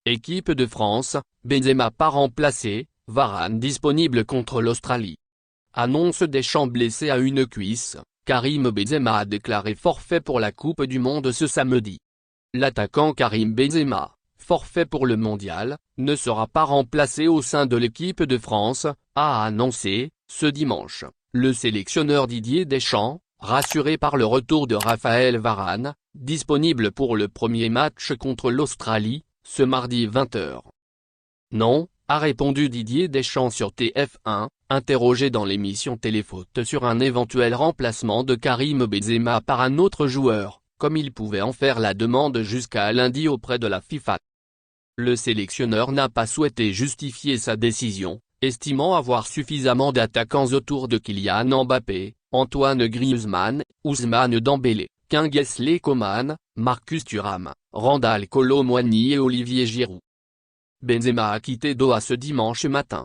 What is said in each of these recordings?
Équipe de France, Benzema pas remplacé, Varane disponible contre l'Australie. Annonce Deschamps blessé à une cuisse, Karim Benzema a déclaré forfait pour la Coupe du Monde ce samedi. L'attaquant Karim Benzema, forfait pour le mondial, ne sera pas remplacé au sein de l'équipe de France, a annoncé, ce dimanche, le sélectionneur Didier Deschamps, rassuré par le retour de Raphaël Varane, disponible pour le premier match contre l'Australie, ce mardi 20h. Non, a répondu Didier Deschamps sur TF1, interrogé dans l'émission Téléfoot sur un éventuel remplacement de Karim Benzema par un autre joueur, comme il pouvait en faire la demande jusqu'à lundi auprès de la FIFA. Le sélectionneur n'a pas souhaité justifier sa décision, estimant avoir suffisamment d'attaquants autour de Kylian Mbappé, Antoine Griezmann, Ousmane Dembélé, Kingsley Coman, Marcus Thuram, Randal Kolo Muani et Olivier Giroud. Benzema a quitté Doha ce dimanche matin.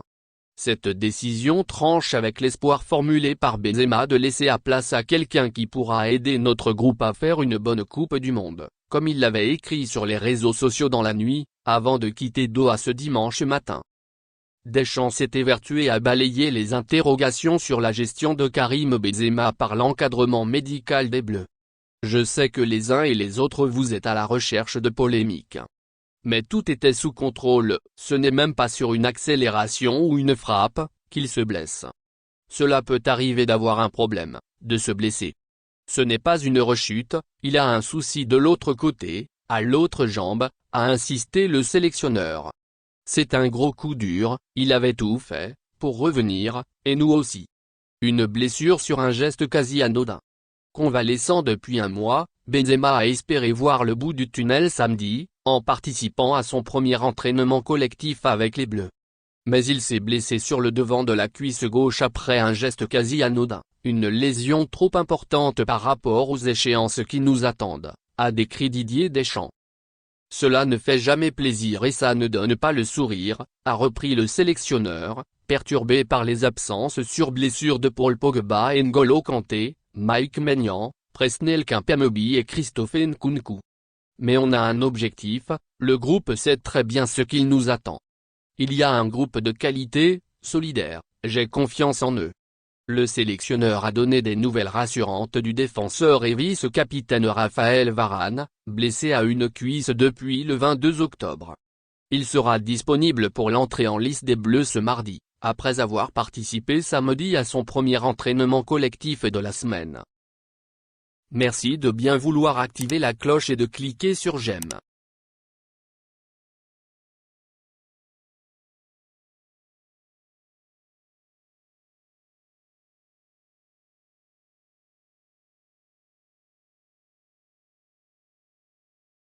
Cette décision tranche avec l'espoir formulé par Benzema de laisser la place à quelqu'un qui pourra aider notre groupe à faire une bonne Coupe du Monde, comme il l'avait écrit sur les réseaux sociaux dans la nuit, avant de quitter Doha ce dimanche matin. Deschamps s'est évertué à balayer les interrogations sur la gestion de Karim Benzema par l'encadrement médical des Bleus. Je sais que les uns et les autres vous êtes à la recherche de polémiques. Mais tout était sous contrôle, ce n'est même pas sur une accélération ou une frappe, qu'il se blesse. Cela peut arriver d'avoir un problème, de se blesser. Ce n'est pas une rechute, il a un souci de l'autre côté, à l'autre jambe, a insisté le sélectionneur. C'est un gros coup dur, il avait tout fait, pour revenir, et nous aussi. Une blessure sur un geste quasi anodin. Convalescent depuis un mois, Benzema a espéré voir le bout du tunnel samedi, en participant à son premier entraînement collectif avec les Bleus. Mais il s'est blessé sur le devant de la cuisse gauche après un geste quasi anodin, une lésion trop importante par rapport aux échéances qui nous attendent, a décrit Didier Deschamps. Cela ne fait jamais plaisir et ça ne donne pas le sourire, a repris le sélectionneur, perturbé par les absences sur blessure de Paul Pogba et N'Golo Kanté, Mike Maignan, Presnel Kimpembe et Christophe Nkunku. Mais on a un objectif, le groupe sait très bien ce qu'il nous attend. Il y a un groupe de qualité, solidaire, j'ai confiance en eux. Le sélectionneur a donné des nouvelles rassurantes du défenseur et vice-capitaine Raphaël Varane, blessé à une cuisse depuis le 22 octobre. Il sera disponible pour l'entrée en liste des Bleus ce mardi, après avoir participé samedi à son premier entraînement collectif de la semaine. Merci de bien vouloir activer la cloche et de cliquer sur j'aime.